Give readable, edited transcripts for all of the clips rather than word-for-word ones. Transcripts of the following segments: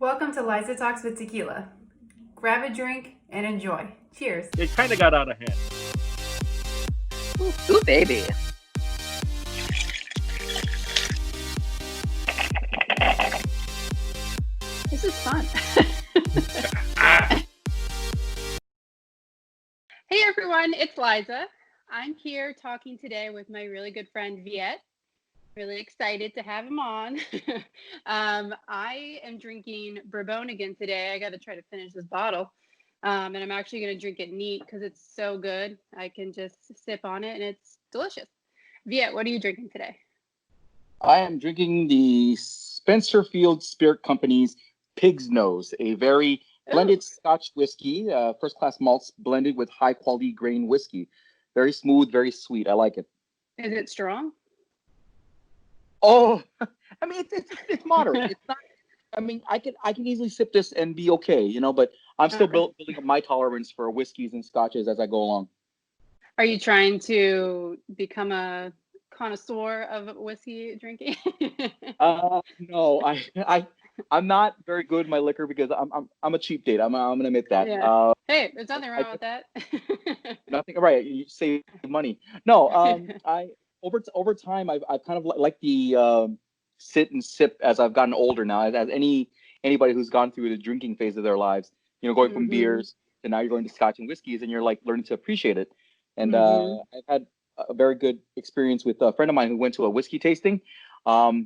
Welcome to Liza Talks with Tequila. Grab a drink and enjoy. Cheers. It kind of got out of hand. Ooh, baby. This is fun. Hey everyone, it's Liza. I'm here talking today with my really good friend Viet. Really excited to have him on. I am drinking Bourbon again today. I got to try to finish this bottle. And I'm actually going to drink it neat because it's so good. I can just sip on it and it's delicious. Viet, what are you drinking today? I am drinking the Spencerfield Spirit Company's Pig's Nose, a very blended Scotch whiskey, first-class malts blended with high-quality grain whiskey. Very smooth, very sweet. I like it. Is it strong? Oh, I mean, it's moderate. It's not. I mean, I can easily sip this and be okay, but I'm still building up my tolerance for whiskeys and scotches as I go along. Are you trying to become a connoisseur of whiskey drinking? No, I'm not very good with my liquor because I'm a cheap date. I'm gonna admit that. Yeah. Hey, there's nothing wrong with that. Nothing. Right. You save money. No. I over time I've kind of like the sit and sip as I've gotten older now. As anybody who's gone through the drinking phase of their lives, going from beers to now you're going to scotch and whiskeys, and you're like learning to appreciate it. And I've had a very good experience with a friend of mine who went to a whiskey tasting. I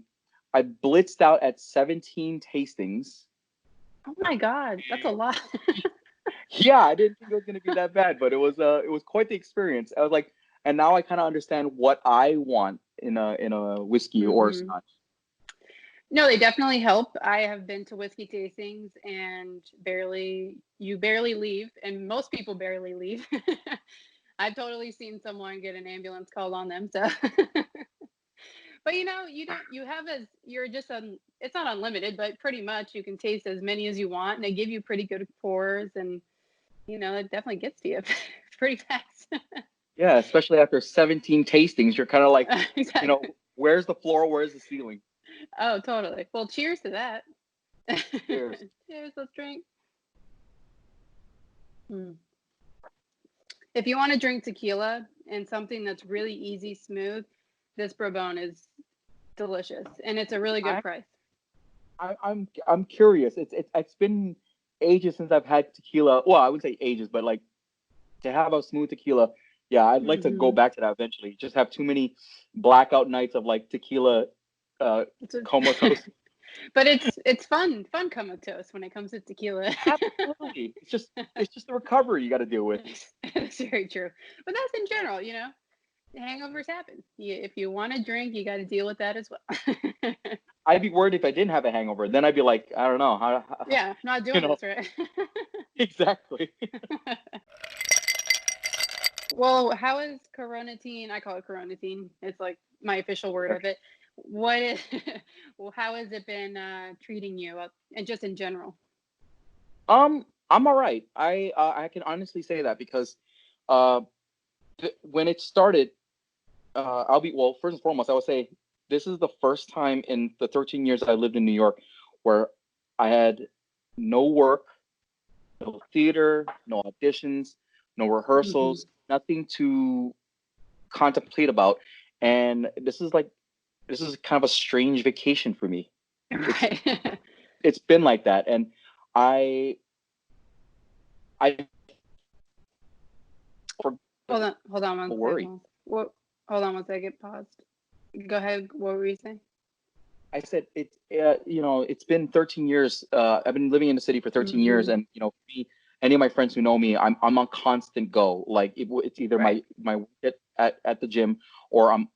blitzed out at 17 tastings. Oh my God, that's a lot. Yeah, I didn't think it was going to be that bad, but it was quite the experience. I was like, and now I kind of understand what I want in a whiskey or scotch. No, they definitely help. I have been to whiskey tastings and you barely leave, and most people barely leave. I've totally seen someone get an ambulance called on them. So, but it's not unlimited, but pretty much you can taste as many as you want, and they give you pretty good pours, and it definitely gets to you pretty fast. Yeah, especially after 17 tastings, you're kind of like, exactly. Where's the floor? Where's the ceiling? Oh, totally. Well, cheers to that. Cheers. Cheers, let's drink. If you want to drink tequila and something that's really easy, smooth, this Bourbon is delicious, and it's a really good price. I'm curious. It's been ages since I've had tequila. Well, I wouldn't say ages, but like to have a smooth tequila. Yeah, I'd like to go back to that eventually. Just have too many blackout nights of like tequila comatose. But it's fun comatose when it comes to tequila. Absolutely. It's just the recovery you got to deal with. It's very true. But that's in general, hangovers happen. If you want to drink, you got to deal with that as well. I'd be worried if I didn't have a hangover. Then I'd be like, I don't know. How yeah, not doing this, right? Exactly. Well, how is Coronatine? I call it Coronatine. It's like my official word of it. How has it been treating you, and just in general? I'm all right. I can honestly say that because when it started, first and foremost, I would say this is the first time in the 13 years I lived in New York where I had no work, no theater, no auditions, no rehearsals, nothing to contemplate about. And this is kind of a strange vacation for me. Right. It's been like that. And I hold on one second. Hold on one second. Paused. Go ahead. What were you saying? I said it's been 13 years. I've been living in the city for 13 years, and any of my friends who know me, I'm on constant go. Like it's either my at the gym, or I'm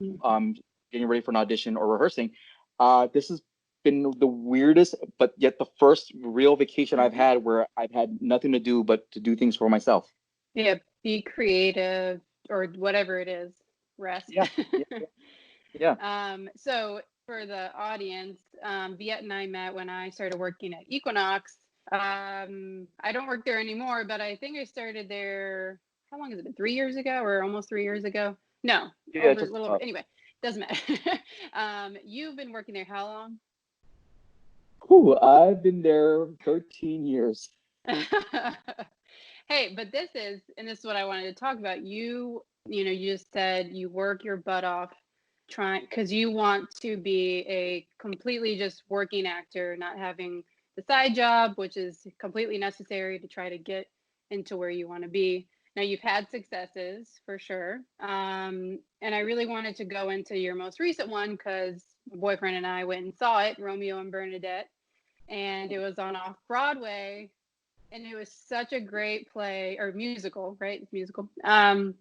getting ready for an audition or rehearsing. This has been the weirdest, but yet the first real vacation I've had where I've had nothing to do but to do things for myself. Yeah, be creative or whatever it is. Rest. Yeah. So for the audience, Viet and I met when I started working at Equinox. I don't work there anymore, but I think I started there. How long has it been? 3 years ago, or almost 3 years ago? No, Yeah, a little over. Anyway, doesn't matter. You've been working there how long? Whew, I've been there 13 years. Hey, but this is what I wanted to talk about. You just said you work your butt off trying because you want to be a completely just working actor, not having the side job, which is completely necessary to try to get into where you want to be. Now you've had successes for sure. And I really wanted to go into your most recent one because my boyfriend and I went and saw it, Romeo and Bernadette, and it was on off Broadway, and it was such a great play or musical, right? It's musical. And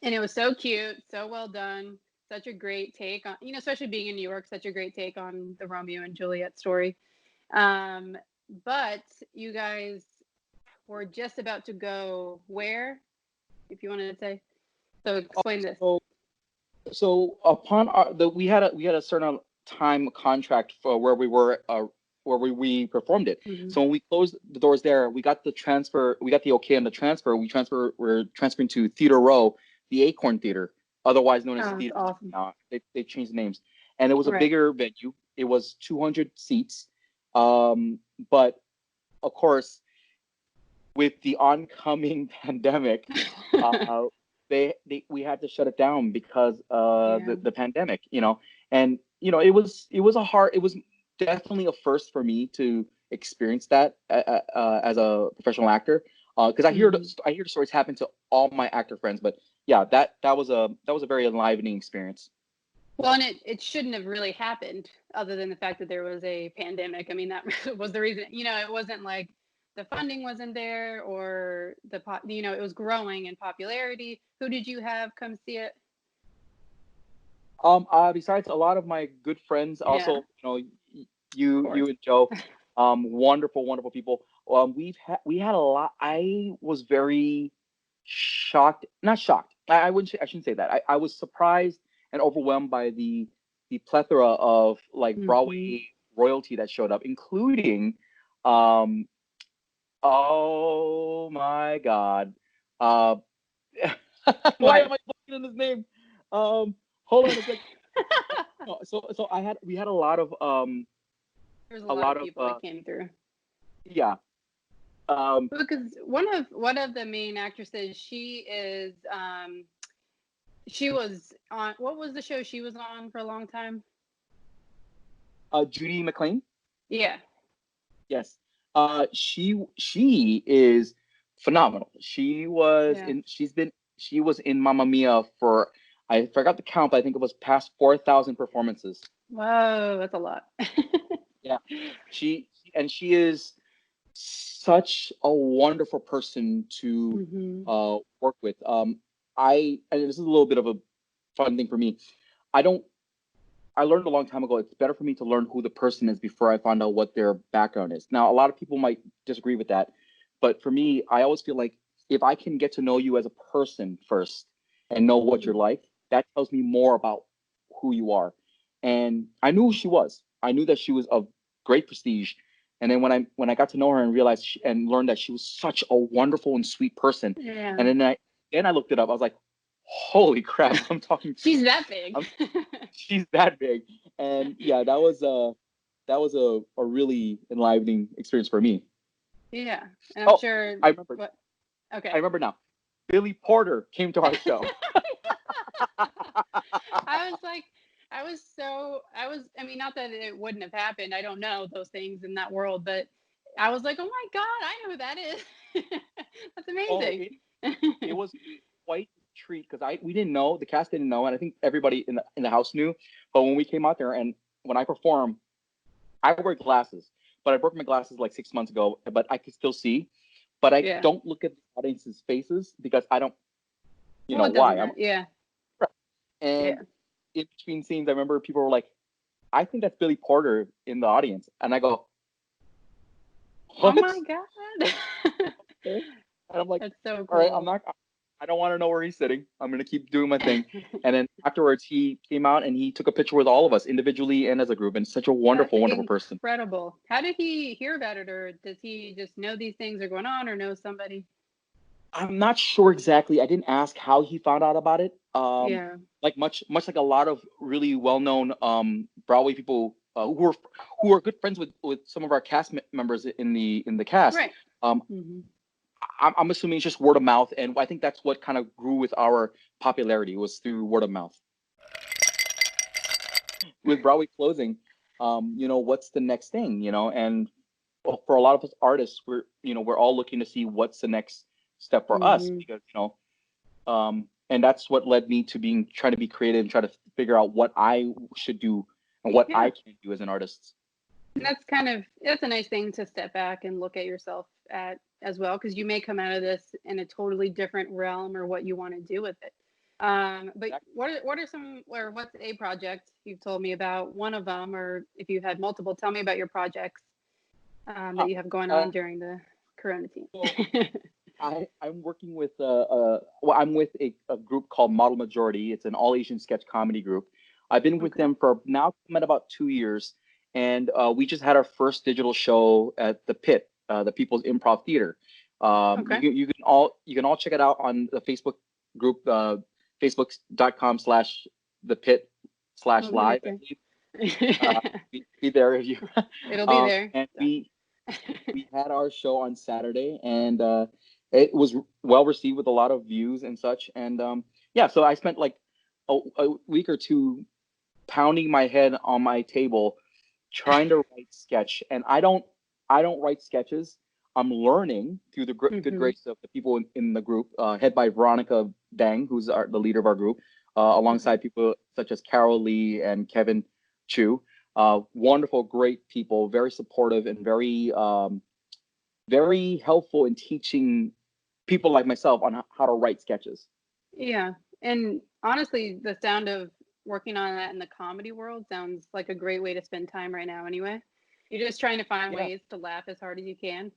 it was so cute, so well done, such a great take on, especially being in New York, such a great take on the Romeo and Juliet story. Um, but you guys were just about to go where, if you wanted to say. So explain this. So upon we had a certain time contract for where we were where we performed it. Mhm. So when we closed the doors there, we got the okay on the transfer. We're transferring to Theater Row, the Acorn Theater, otherwise known as Oh, that's Theater. awesome. Now they changed the names, and it was a Right. bigger venue. It was 200 seats, but of course, with the oncoming pandemic, we had to shut it down because Yeah. the pandemic, and it was definitely a first for me to experience that as a professional actor, because I hear Mhm. the stories happen to all my actor friends, but yeah, that was a very enlivening experience. Well, and it shouldn't have really happened other than the fact that there was a pandemic. I mean, that was the reason, it wasn't like the funding wasn't there or it was growing in popularity. Who did you have come see it? Besides a lot of my good friends, Yeah, also, of you course. and Joe, wonderful, wonderful people. We had a lot. I was very shocked, not shocked. I shouldn't say that. I was surprised and overwhelmed by the plethora of like Hmm. Broadway royalty that showed up, including, um, oh my God, uh, why am What? I blanking on his name? Hold on a second. No, so we had There's a a lot lot of of people that came through. yeah, um Because one of the main actresses, she was on, what was the show she was on for a long time? Judy McLean. Yeah. Yes. She is phenomenal. Yeah. She was in Mamma Mia for, I forgot the count, but I think it was past 4,000 performances. Whoa, that's a lot. Yeah. She is such a wonderful person to Hmm. work with. And this is a little bit of a fun thing for me. I don't I learned a long time ago it's better for me to learn who the person is before I find out what their background is. Now, a lot of people might disagree with that, but for me, I always feel like if I can get to know you as a person first and know what you're like, that tells me more about who you are. And I knew who she was. I knew that she was of great prestige. And then when I got to know her and realized and learned that she was such a wonderful and sweet person, Yeah. and then I looked it up. I was like, holy crap! She's that big. She's that big. And yeah, that was a really enlivening experience for me. Yeah. And I'm Oh, sure I remember. what I okay. remember now. Billy Porter came to our show. I was like, I mean, not that it wouldn't have happened. I don't know those things in that world, but I was like, oh my God, I know who that is. That's Oh, amazing. it was quite a treat because we didn't know, the cast didn't know, and I think everybody in the house knew. But when we came out there and when I perform, I wear glasses, but I broke my glasses like 6 months ago, but I could still see. But I Yeah. don't look at the audience's faces because I don't, Well, it doesn't why. I'm matter. Yeah. and Yeah. in between scenes, I remember people were like, "I think that's Billy Porter in the audience," and I go, Oh "What?" my God. Okay. And I'm like, That's so "All right, cool. I don't want to know where he's sitting. I'm gonna keep doing my thing." And then afterwards, he came out and he took a picture with all of us individually and as a group, and such a That's wonderful, wonderful person. incredible. How did he hear about it, or does he just know these things are going on, or know somebody? I'm not sure exactly. I didn't ask how he found out about it. Yeah. Like much like a lot of really well-known Broadway people who are good friends with some of our cast members in the cast. Right. Um, Hmm. I'm assuming it's just word of mouth, and I think that's what kind of grew with our popularity was through word of mouth. With Broadway closing, what's the next thing, and for a lot of us artists, we're all looking to see what's the next step for us, Hmm. because and that's what led me to trying to be creative and try to figure out what I should do and what Yeah. I can do as an artist. And that's a nice thing to step back and look at yourself at as well, because you may come out of this in a totally different realm or what you want to do with it. But what's a project you've told me about one of them, or if you've had multiple, tell me about your projects that you have going Uh, on during the quarantine. so I'm working with I'm with a group called Model Majority. It's an all Asian sketch comedy group. I've been with Okay. them for now about 2 years, and we just had our first digital show at the Pit, the People's Improv Theater. Okay. You can all check it out on the Facebook group, facebook.com/the It'll be right Pit/live. I there. believe. Be there if you. It'll be there. And we had our show on Saturday, and it was well received with a lot of views and such. And yeah, so I spent like a week or two pounding my head on my table trying to write sketch. And I don't write sketches. I'm learning through the good Hmm. grace of the people in the group, head by Veronica Dang, who's the leader of our group, alongside people such as Carol Lee and Kevin Chu. Wonderful, great people, very supportive and very helpful in teaching people like myself on how to write sketches. Yeah. And honestly, the sound of working on that in the comedy world sounds like a great way to spend time right now anyway. You're just trying to find Yeah, ways to laugh as hard as you can.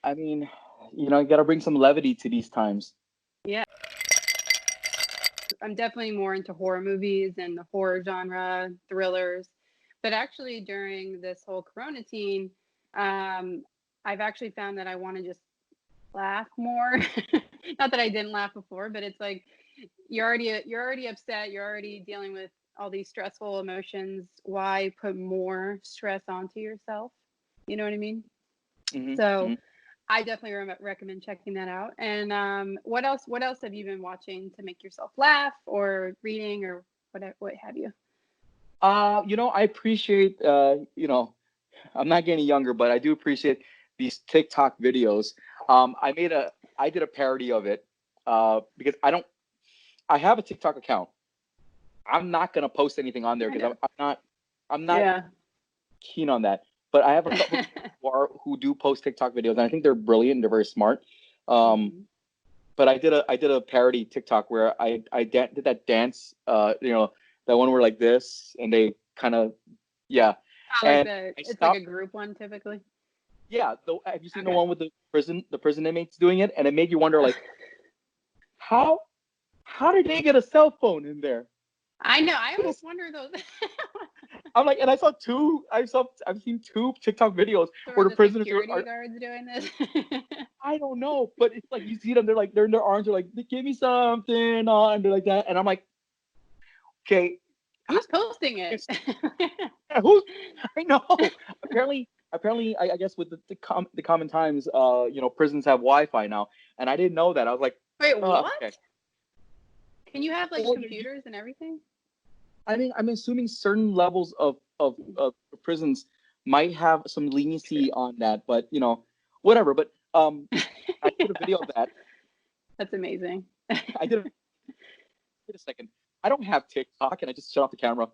I mean, you got to bring some levity to these times. Yeah. I'm definitely more into horror movies and the horror genre, thrillers. But actually, during this whole quarantine, I've actually found that I want to just laugh more. Not that I didn't laugh before, but it's like you're already upset. You're already dealing with all these stressful emotions. Why put more stress onto yourself? You know what I mean? Hmm. So Hmm. I definitely recommend checking that out. And what else? What else have you been watching to make yourself laugh, or reading, or what have you? I appreciate, I'm not getting younger, but I do appreciate these TikTok videos. I did a parody of it, because I have a TikTok account. I'm not gonna post anything on there Kind because of. I'm not Yeah. keen on that. But I have a couple who do post TikTok videos, and I think they're brilliant. They're very smart. Um, Mhm. but I did a parody TikTok where did that dance, that one where like this, and they kind of, yeah, I like and that. I It's like a stopped. group one typically. Yeah, have you seen the Okay. one with the prison inmates doing it, and it made you wonder like how how did they get a cell phone in there? I know. I always wonder those. I'm like, and I've seen two TikTok videos So are where the the prisoners security are guards doing this? I don't know, but it's like you see them, they're in their arms, they're like, give me something, and they're like that, and I'm like, okay, Who's posting it? it's, who's I know. Apparently, I guess with the common times, prisons have Wi-Fi now, and I didn't know that. I was like, Wait, oh, what? okay. Can you have like Well, computers and everything? I mean, I'm assuming certain levels of prisons might have some leniency on that, but whatever. But I did a video of that. That's amazing. I did. Wait a second. I don't have TikTok, and I just shut off the camera.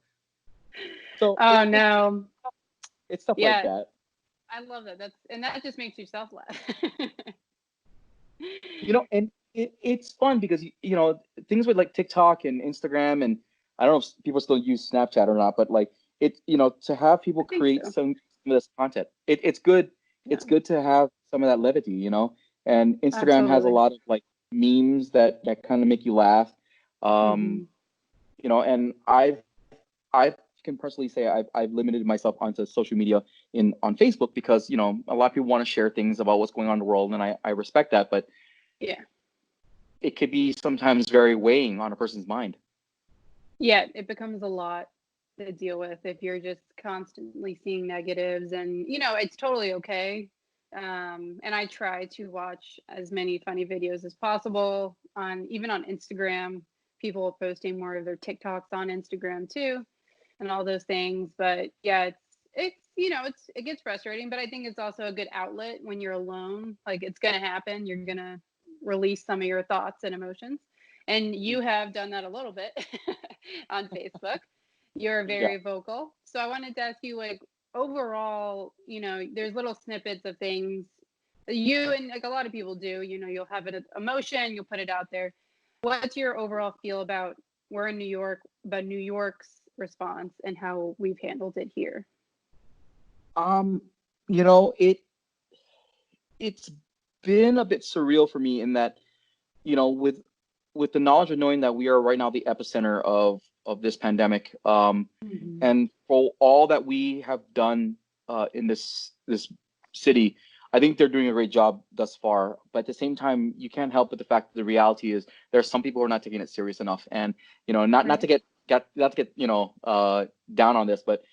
So Oh no. it's stuff like Yeah, that. I love that. That just makes yourself laugh. And it's fun because things with like TikTok and Instagram, and I don't know if people still use Snapchat or not, but like to have people I think create so. some of this content, it's good. Yeah, It's good to have some of that levity, and Instagram has a absolutely. lot of like memes that kind of make you laugh. um Hmm. and I can personally say I've limited myself onto social media on Facebook because a lot of people want to share things about what's going on in the world, and I respect that, but Yeah. it could be sometimes very weighing on a person's mind. Yeah, it becomes a lot. to deal with if you're just constantly seeing negatives, and it's totally okay. And I try to watch as many funny videos as possible even on Instagram. People are posting more of their TikToks on Instagram too, and all those things. But yeah, it gets frustrating, but I think it's also a good outlet when you're alone. Like, it's gonna happen. You're gonna release some of your thoughts and emotions, and you have done that a little bit on Facebook. You're Yeah. very vocal. So I wanted to ask you, like, overall, there's little snippets of things that you and like a lot of people do. You'll have an emotion, you'll put it out there. What's your overall feel about we're in New York, but New York's response and how we've handled it here? You know, it's been a bit surreal for me in that, with the knowledge of knowing that we are right now the epicenter of this pandemic, Mm-hmm. and for all that we have done in this city, I think they're doing a great job thus far. But at the same time, you can't help but the fact that the reality is there are some people who are not taking it serious enough, and not to Right. get down on this, but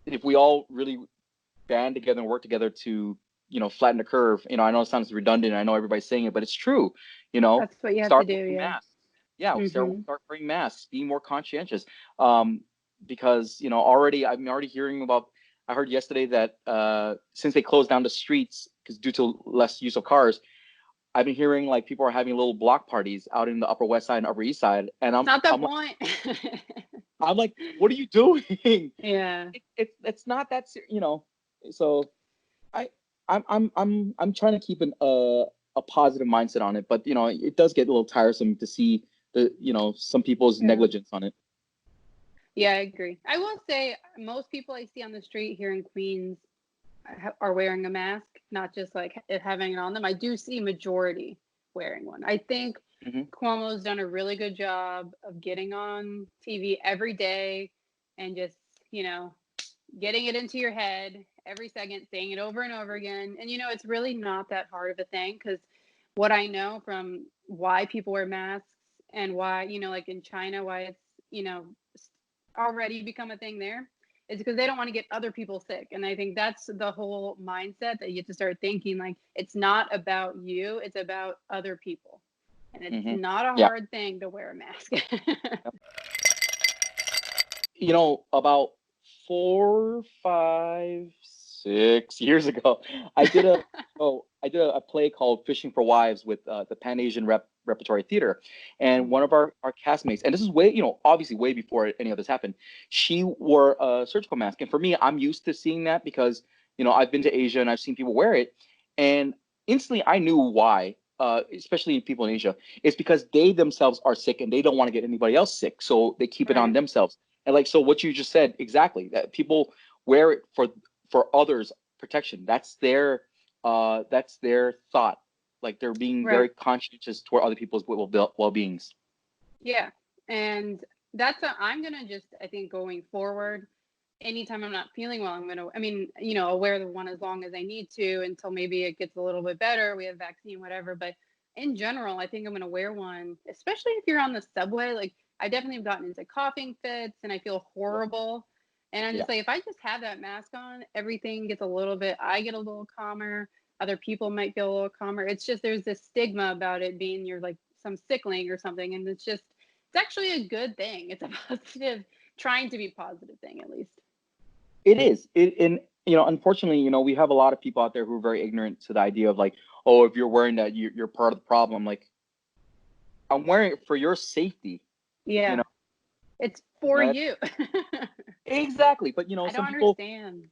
if we all really band together and work together to flatten the curve. I know it sounds redundant, I know everybody's saying it, but it's true. That's what you have to Start do. wearing Yeah. masks. Yeah, Mm-hmm. start wearing masks, being more conscientious. Because already I'm already hearing about. I heard yesterday that since they closed down the streets because due to less use of cars, I've been hearing like people are having little block parties out in the Upper West Side and Upper East Side, and It's not the I'm like, point. what are you doing? Yeah. It's not that So I I'm trying to keep a positive mindset on it, but it does get a little tiresome to see some people's Yeah. negligence on it. Yeah, I agree. I will say most people I see on the street here in Queens are wearing a mask, not just like having it on them. I do see majority wearing one. I think Hmm. Cuomo's done a really good job of getting on TV every day and just, you know, getting it into your head every second, saying it over and over again. And, it's really not that hard of a thing because what I know from why people wear masks and why, like in China, why it's, already become a thing there is because they don't want to get other people sick. And I think that's the whole mindset that you have to start thinking like it's not about you, it's about other people. And it's Hmm. not a Yeah. hard thing to wear a mask. About 4, 5, 6 years ago, I did a play called Fishing for Wives with the Pan Asian Repertory Theater, and one of our castmates, and this is way obviously way before any of this happened. She wore a surgical mask, and for me, I'm used to seeing that because I've been to Asia and I've seen people wear it, and instantly I knew why. Especially people in Asia, it's because they themselves are sick and they don't want to get anybody else sick, so they keep it on Right. themselves. And like, so what you just said, exactly, that people wear it for others protection. That's their thought. Like, they're being very Right. conscientious toward other people's well-beings. Yeah. And I'm going to just, I think going forward, anytime I'm not feeling well, I'll wear the one as long as I need to until maybe it gets a little bit better. We have vaccine, whatever. But in general, I think I'm going to wear one, especially if you're on the subway. Like, I definitely have gotten into coughing fits and I feel Yeah. horrible. And I'm Yeah. just like, if I just have that mask on, everything gets a little bit, I get a little calmer. Other people might feel a little calmer. It's just, there's this stigma about it being you're like some sickling or something. And it's actually a good thing. It's a positive, trying to be positive thing at least. It is. And unfortunately, we have a lot of people out there who are very ignorant to the idea of like, oh, if you're wearing that, you're part of the problem. Like, I'm wearing it for your safety. You Yeah, know, it's for That's you. exactly. But I don't some understand.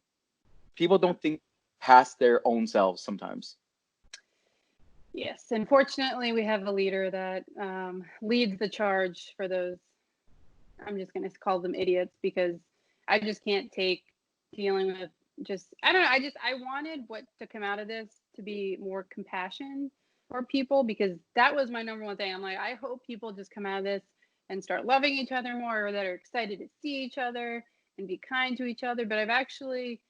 people Yeah. don't think past their own selves sometimes. Yes, unfortunately, we have a leader that leads the charge for those. I'm just going to call them idiots because I just can't take dealing with I don't know. I wanted what to come out of this to be more compassion for people because that was my number one thing. I'm like, I hope people just come out of this and start loving each other more or that are excited to see each other and be kind to each other. But I've actually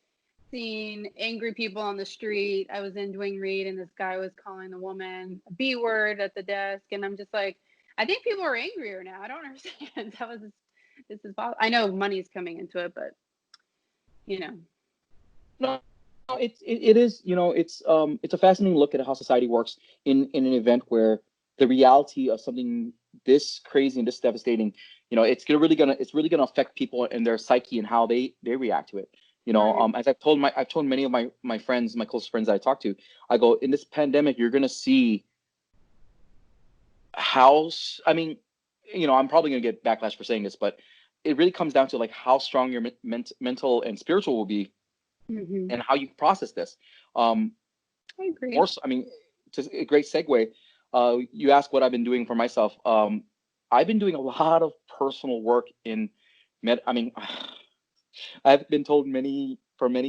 seen angry people on the street. I was in Duane Reade and this guy was calling the woman a B word at the desk. And I'm just like, I think people are angrier now. I don't understand. this is possible. I know money's coming into it, but you know. No, it is, it's a fascinating look at how society works in an event where the reality of something this crazy and this devastating, it's really gonna affect people and their psyche and how they react to it. Right. As I've told many of my friends, my close friends that I talk to, I go, in this pandemic, you're gonna see how, I mean, I'm probably gonna get backlash for saying this, but it really comes down to like how strong your mental and spiritual will be Mm-hmm. and how you process this. I agree. More so, I mean, just a great segue. You asked what I've been doing for myself. I've been doing a lot of personal work in I mean, I've been told many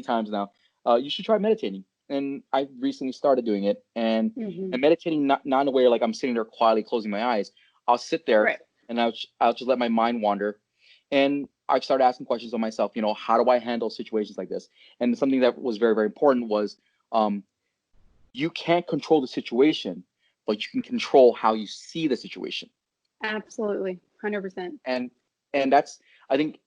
times now, you should try meditating. And I recently started doing it, and Mm-hmm. meditating, not aware, like I'm sitting there quietly closing my eyes. I'll sit there Right. and I'll just let my mind wander. And I've started asking questions of myself, how do I handle situations like this? And something that was very, very important was, you can't control the situation, but you can control how you see the situation. Absolutely. 100%. And that's, I think,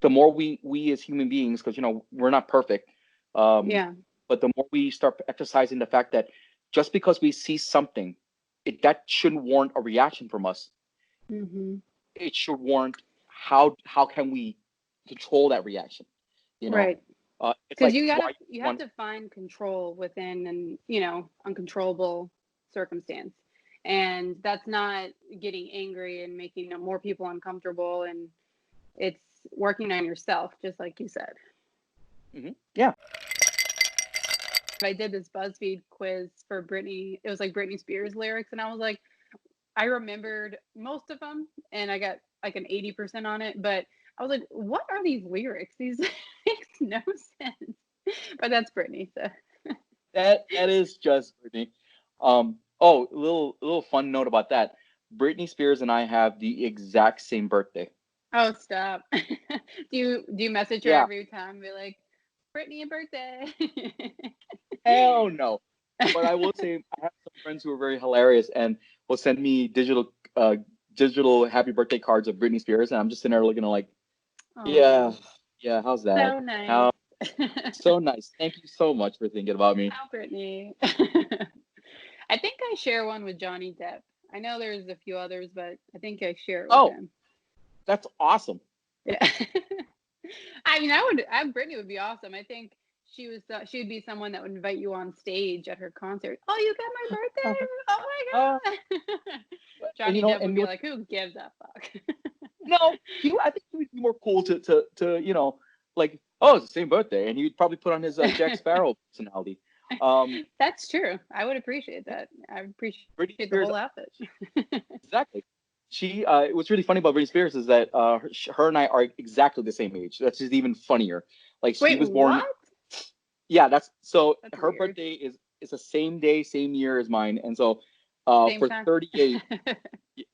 the more we as human beings, because we're not perfect, Yeah. but the more we start exercising the fact that just because we see something, that shouldn't warrant a reaction from us. Mm-hmm. It should warrant how can we control that reaction. You know, Right. it's Because like why you have one. to find control within an uncontrollable circumstance, and that's not getting angry and making more people uncomfortable, and it's working on yourself, just like you said. Yeah. I did this BuzzFeed quiz for Britney. It was like Britney Spears lyrics, and I was like, I remembered most of them, and I got like an 80% on it. But I was like, what are these lyrics? These makes no sense. But that's Britney. So. That is just Britney. Oh, a little fun note about that. Britney Spears and I have the exact same birthday. Oh, stop. Do you message her Yeah. every time? Be like, Brittany, a birthday. Hell no. But I will say I have some friends who are very hilarious and will send me digital happy birthday cards of Britney Spears, and I'm just sitting there looking at like, yeah, Oh, yeah, how's that? so nice. How so nice. Thank you so much for thinking about me. Oh, Brittany. I think I share one with Johnny Depp. I know there's a few others, but I think I share it with Oh, him. that's awesome. Yeah. I mean, Brittany would be awesome. I think she would be someone that would invite you on stage at her concert. Oh, you got my birthday? Oh Uh, my God. and Johnny Depp would and be like, who gives a fuck? no, I think he would be more cool to like, oh, it's the same birthday, and he'd probably put on his Jack Sparrow personality. That's true. I would appreciate that. I would appreciate Britney the Spears, whole outfit. exactly. What's really funny about Britney Spears is that her and I are exactly the same age. That's just even funnier. Like she Wait, was born, what? yeah. That's so That's her weird. birthday is the same day, same year as mine, and so Same for time. 38.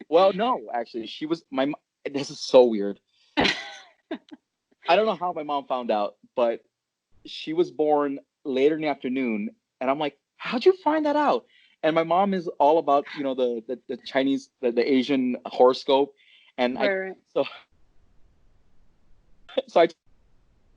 Well, no, actually, she was This is so weird. I don't know how my mom found out, but she was born later in the afternoon, and I'm like, how'd you find that out? And my mom is all about the Chinese, the Asian horoscope, and Right. so so I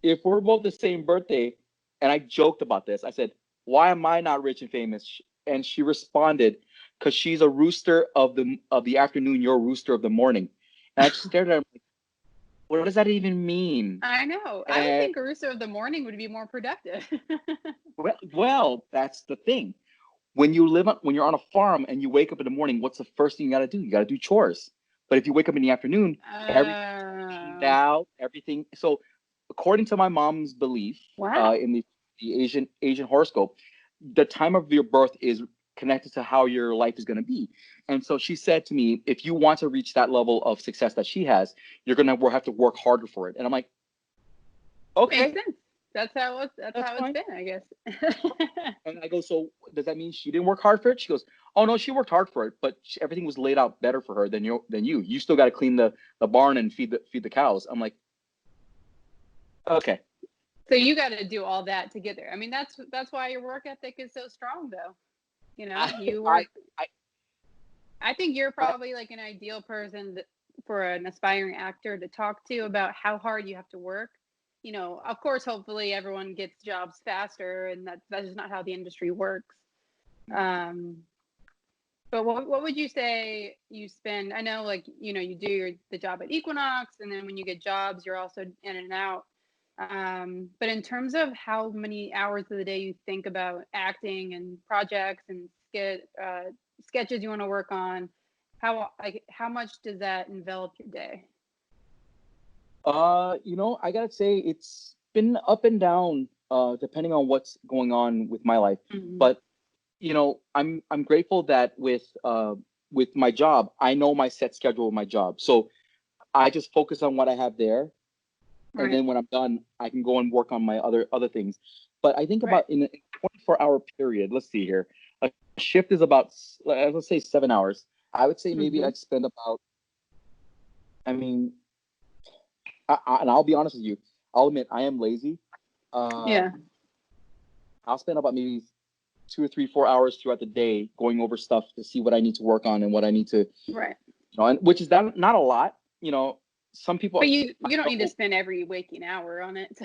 if we're both the same birthday, and I joked about this, I said, why am I not rich and famous? And she responded, because she's a rooster of the afternoon, you're a rooster of the morning. And I just stared at her like, what does that even mean? I know. I would And think a rooster of the morning would be more productive. well, that's the thing. When you're on a farm and you wake up in the morning, what's the first thing you got to do? You got to do chores. But if you wake up in the afternoon, everything's cleaned out, everything. So, according to my mom's belief, Wow. in the Asian horoscope, the time of your birth is connected to how your life is going to be. And so she said to me, if you want to reach that level of success that she has, you're gonna have to work harder for it. And I'm like, Makes okay, sense. That's that's how it's fine. been, I guess. And I go, so does that mean she didn't work hard for it? She goes, oh no, she worked hard for it, but everything was laid out better for her than you. You still got to clean the barn and feed the cows. I'm like, okay. So you got to do all that to get there. I mean, that's why your work ethic is so strong, though. You know, you work. I I think you're probably like an ideal person for an aspiring actor to talk to about how hard you have to work? You know, of course, hopefully everyone gets jobs faster, and that's just not how the industry works. Um, but what would you say you spend? I know, like, you know, you do the job at Equinox, and then when you get jobs, you're also in and out. But in terms of how many hours of the day you think about acting and projects and sketches you want to work on, how much does that envelop your day? You know, I gotta say it's been up and down, depending on what's going on with my life. Mm-hmm. But you know, I'm grateful that with my job, I know my set schedule with my job, so I just focus on what I have there, and Right. then when I'm done, I can go and work on my other things. But I think Right. about in a 24-hour period. Let's see here, a shift is about let's say 7 hours. I would say maybe Mm-hmm. I'd spend about. I mean, and I'll be honest with you. I'll admit I am lazy. Yeah. I'll spend about maybe 2 or 3, 4 hours throughout the day going over stuff to see what I need to work on and what I need to, Right. you know, and which is not a lot. You know, some people. But you don't need to spend every waking hour on it.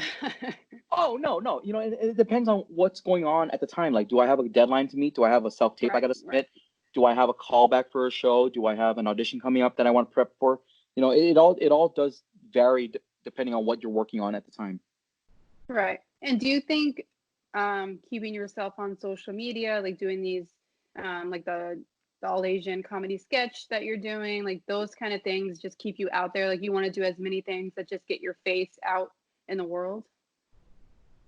Oh no. You know, it depends on what's going on at the time. Like, do I have a deadline to meet? Do I have a self tape I Right. got to Right. submit? Do I have a callback for a show? Do I have an audition coming up that I want to prep for? You know, it all does vary depending on what you're working on at the time. Right. And do you think keeping yourself on social media, like doing these, like the all Asian comedy sketch that you're doing, like those kind of things just keep you out there? Like you want to do as many things that just get your face out in the world?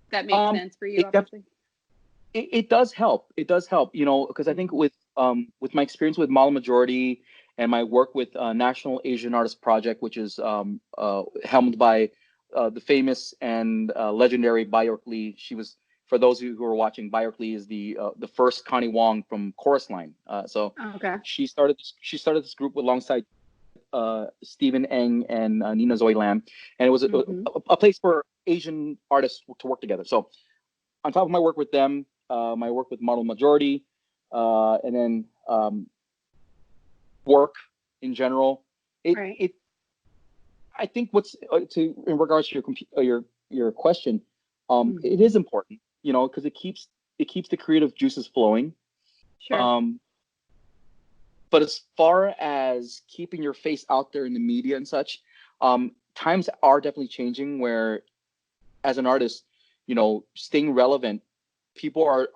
That makes sense for you, It def- obviously. it does help. It does help, you know, because I think with my experience with Model Majority and my work with National Asian Artist Project, which is helmed by the famous and legendary Byork Lee. She was, for those of you who are watching, Byork Lee is the first Connie Wong from Chorus Line. So Okay. she started this group alongside Stephen Eng and Nina Zoe Lam, and it was Mm-hmm. a place for Asian artists to work together. So on top of my work with them, my work with Model Majority, and then work in general. Right. I think what's in regards to your question, Mm-hmm. it is important, you know, because it keeps the creative juices flowing. Sure. But as far as keeping your face out there in the media and such, times are definitely changing. Where as an artist, you know, staying relevant, people are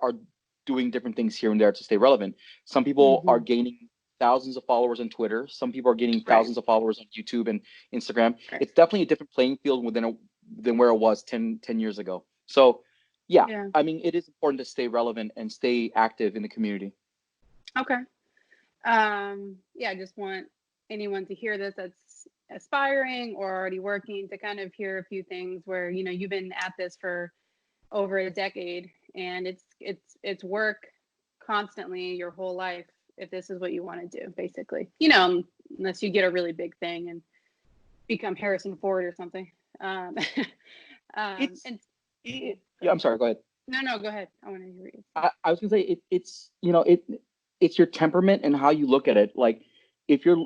doing different things here and there to stay relevant. Some people Mm-hmm. are gaining thousands of followers on Twitter. Some people are gaining Right. thousands of followers on YouTube and Instagram. Right. It's definitely a different playing field than where it was 10 years ago. So, yeah, Yeah. I mean, it is important to stay relevant and stay active in the community. Okay. Yeah, I just want anyone to hear this that's aspiring or already working to kind of hear a few things where, you know, you've been at this for over a decade, and it's work constantly your whole life if this is what you want to do, basically. You know, unless you get a really big thing and become Harrison Ford or something. It's And it, yeah, I'm sorry, go ahead. no, go ahead. I want to hear you. I was gonna say it's you know it's your temperament and how you look at it. Like if you're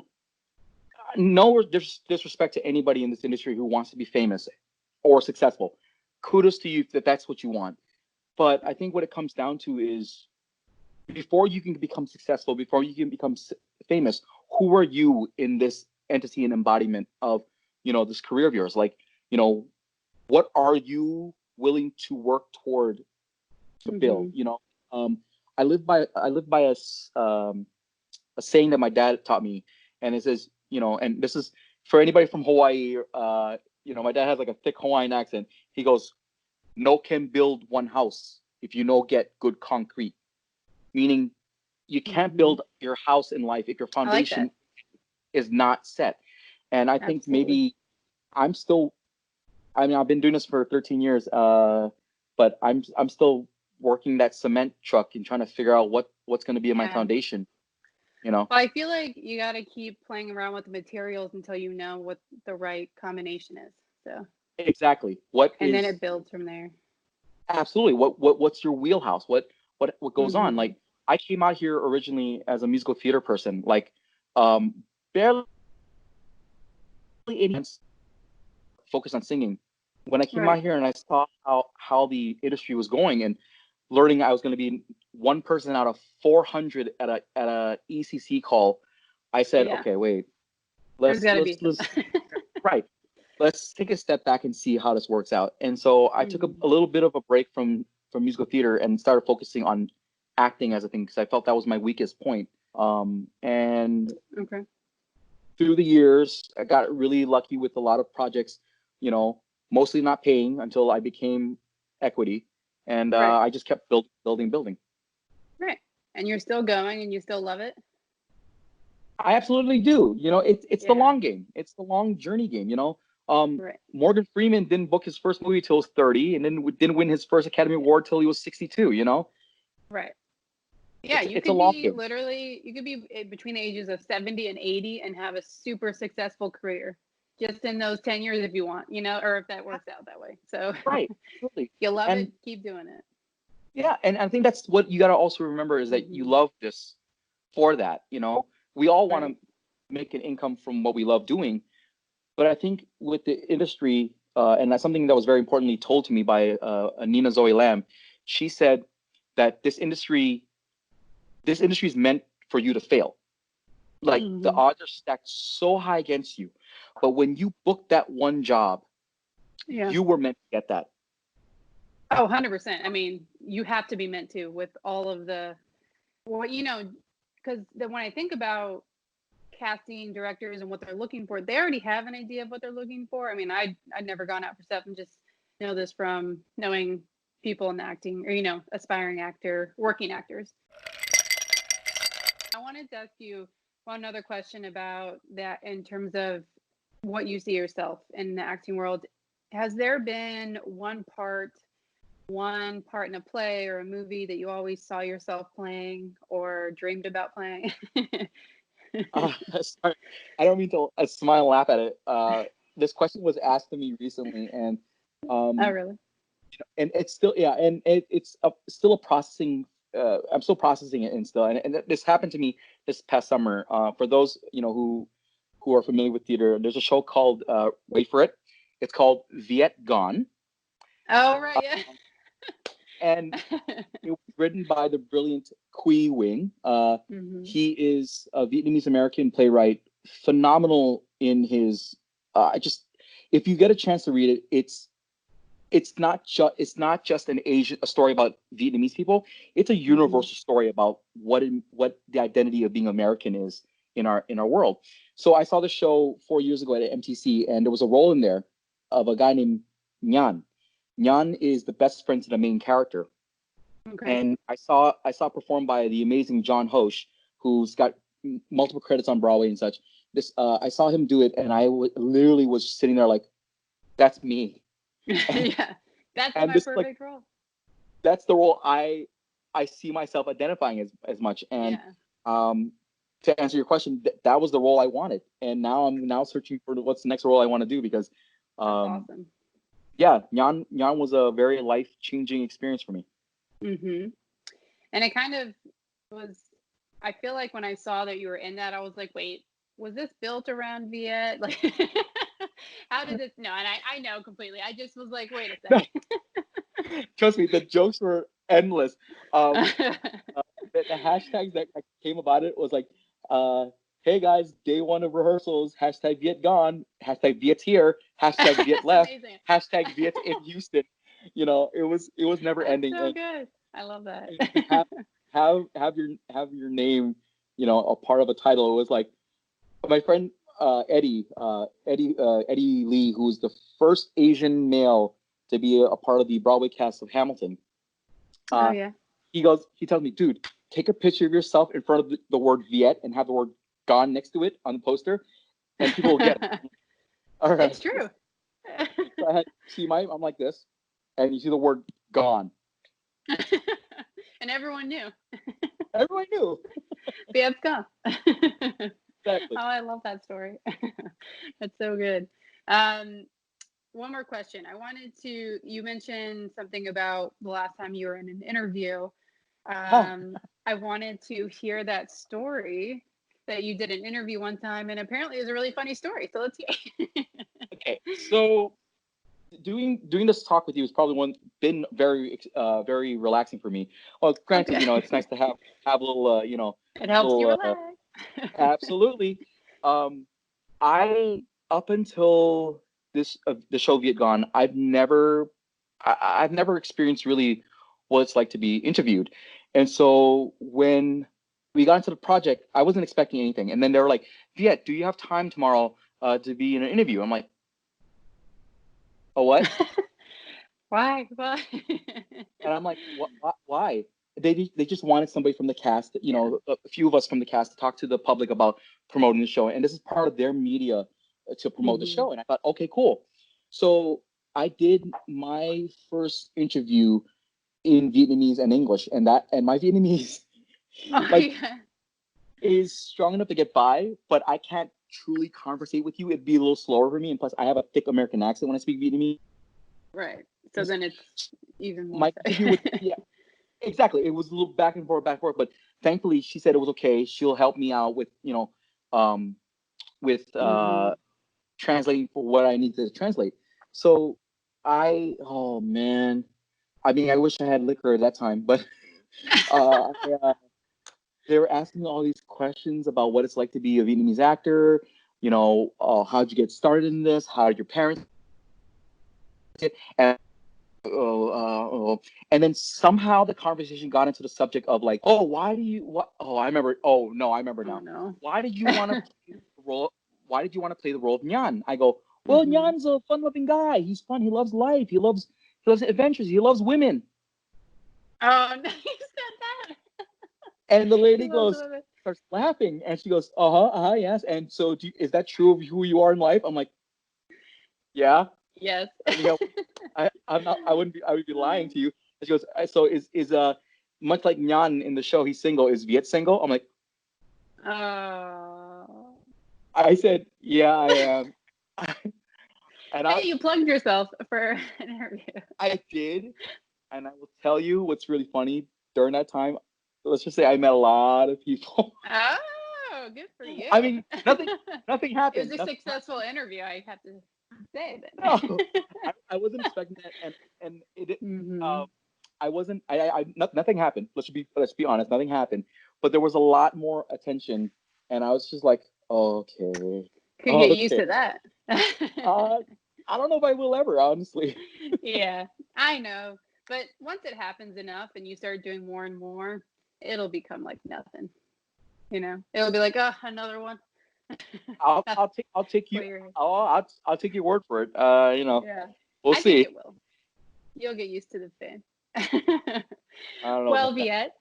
no disrespect to anybody in this industry who wants to be famous or successful, kudos to you that that's what you want. But I think what it comes down to is before you can become successful, before you can become famous, who are you in this entity and embodiment of, you know, this career of yours? Like, you know, what are you willing to work toward to build? Mm-hmm. You know, I live by a saying that my dad taught me, and it says, you know, and this is for anybody from Hawaii. You know, my dad has like a thick Hawaiian accent. He goes, "No can build one house if you no get good concrete," meaning you can't Mm-hmm. build your house in life if your I like that. foundation is not set. And I think Absolutely. maybe I'm still. I mean, I've been doing this for 13 years, but I'm still working that cement truck and trying to figure out what's going to be in my Yeah. foundation. You know. Well, I feel like you got to keep playing around with the materials until you know what the right combination is. So, Exactly. and then it builds from there. Absolutely. What's your wheelhouse? What goes on? Mm-hmm. Like I came out here originally as a musical theater person, like barely focused on singing. When I came Right. out here and I saw how the industry was going and learning I was going to be one person out of 400 at a ECC call, I said, Yeah. okay, wait, There's got to be let's some. right. Let's take a step back and see how this works out. And so I took a little bit of a break from musical theater and started focusing on acting as a thing because I felt that was my weakest point. And Okay. through the years, I got really lucky with a lot of projects, mostly not paying until I became equity. And Right. I just kept building. Right. And you're still going and you still love it? I absolutely do. It's the Yeah. long game. It's the long journey game, Right. Morgan Freeman didn't book his first movie till he was 30 and then didn't win his first Academy Award till he was 62, Right. Yeah, It's a long game. you could be between the ages of 70 and 80 and have a super successful career just in those 10 years if you want, or if that works out that way. So Right. Absolutely. if you love And it, keep doing it. yeah, and I think that's what you got to also remember is that you love this for that, We all want Right. to make an income from what we love doing, but I think with the industry, and that's something that was very importantly told to me by Nina Zoe Lamb. She said that this industry is meant for you to fail. Like the odds are stacked so high against you, but when you book that one job, Yeah. you were meant to get that. Oh, 100%. I mean, you have to be meant to with all of the, because when I think about casting directors and what they're looking for, they already have an idea of what they're looking for. I mean, I'd never gone out for stuff and just know this from knowing people in acting or, aspiring actor, working actors. I wanted to ask you one other question about that in terms of what you see yourself in the acting world. Has there been one part in a play or a movie that you always saw yourself playing or dreamed about playing? Sorry, I don't mean to smile and laugh at it. This question was asked to me recently, and Oh, really? and it's still and it's still a processing. I'm still processing it, and still, and this happened to me this past summer. For those who are familiar with theater, there's a show called wait for it. It's called Viet Gone. Oh, right, yeah. And it was written by the brilliant Quy Nguyen. He is a Vietnamese American playwright, phenomenal in his. If you get a chance to read it, it's not just a story about Vietnamese people. It's a universal story about what the identity of being American is in our world. So I saw the show 4 years ago at MTC, and there was a role in there of a guy named Nhan. Nhan is the best friend to the main character. Okay. And I saw performed by the amazing John Hoche, who's got multiple credits on Broadway and such. I saw him do it, and I literally was sitting there like, that's me. Yeah, that's and my perfect role. That's the role I see myself identifying as much. And to answer your question, that was the role I wanted, and now I'm searching for what's the next role I want to do because, that's awesome. Yeah, Nhan was a very life-changing experience for me. And it kind of was. I feel like when I saw that you were in that, I was like, wait, was this built around Viet? Like, how did this? No, and I know completely. I just was like, wait a second. Trust me, the jokes were endless. The hashtags that came about it was like, hey guys, day one of rehearsals, hashtag Viet gone, hashtag Viet's here, hashtag Viet left, hashtag Viet in Houston. It was never ending. So good. I love that. have your name, a part of a title. It was like my friend Eddie Lee, who's the first Asian male to be a part of the Broadway cast of Hamilton. Oh yeah. He tells me, dude, take a picture of yourself in front of the word Viet and have the word gone next to it on the poster, and people will get it. All right. It's true. So I had I'm like this, and you see the word gone. And everyone knew. Everyone knew. Viet's gone. Exactly. Oh, I love that story. That's so good. One more question. You mentioned something about the last time you were in an interview. I wanted to hear that story. that you did an interview one time, and apparently it was a really funny story. So let's hear. Okay, so doing this talk with you has probably been very relaxing for me. Well, granted, Okay. it's nice to have a little It helps you little relax. absolutely. I up until the show Viet Gone, I've never experienced really what it's like to be interviewed, and so when we got into the project, I wasn't expecting anything, and then they were like, "Viet, do you have time tomorrow to be in an interview?" I'm like, "Oh, what?" Why? Why? And I'm like, what? Why? They just wanted somebody from the cast, Yeah. a few of us from the cast to talk to the public about promoting the show, and this is part of their media to promote the Mhm. show. And I thought, okay, cool. So I did my first interview in Vietnamese and English, and my Vietnamese Oh like yeah. is strong enough to get by, but I can't truly conversate with you. It'd be a little slower for me, and plus I have a thick American accent when I speak Vietnamese. Right. So then it's even more My interview with so. yeah, exactly. It was a little back and forth, but thankfully she said it was okay. She'll help me out with, um, with Mhm. translating for what I need to translate. So oh man, I mean, I wish I had liquor at that time, but uh, I, uh, they were asking me all these questions about what it's like to be a Vietnamese actor. How'd you get started in this? How did your parents? And and then somehow the conversation got into the subject of like, oh, why do you what? Oh, I remember. Oh no, I remember Oh now. no. Why did you want to play the role? Why did you want to play the role of Nyan? I go, well, Mhm. Nyan's a fun-loving guy. He's fun. He loves life. He loves adventures. He loves women. Oh no, you said that. And the He lady loves goes, women. starts laughing, and she goes, yes. And so, is that true of who you are in life? I'm like, yeah. Yes. I mean, I'm not. I wouldn't be. I would be lying to you. And she goes, so is much like Nyan in the show, he's single. Is Viet single? I'm like, Oh. I said, yeah, I am. And Hey, you plugged yourself for an interview. I did, and I will tell you what's really funny during that time. Let's just say I met a lot of people. Oh, good for you. I mean, nothing It was happened. a successful interview, I have to say No, then. I wasn't expecting that, and it. Mhm. I wasn't. Nothing happened. Let's be honest. Nothing happened, but there was a lot more attention, and I was just like, okay, Could get used okay. to that. Uh, I don't know if I will ever, honestly. Yeah, I know. But once it happens enough and you start doing more and more, it'll become like nothing. It'll be like, oh, another one. That's I'll take you. what you're. I'll take your word for it. Yeah, We'll I think see. it will. You'll get used to the fame. I don't know Well, about that. Viet,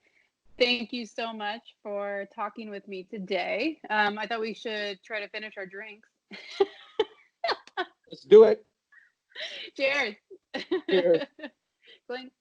thank you so much for talking with me today. I thought we should try to finish our drinks. Let's do it. Cheers. Cheers. Clink.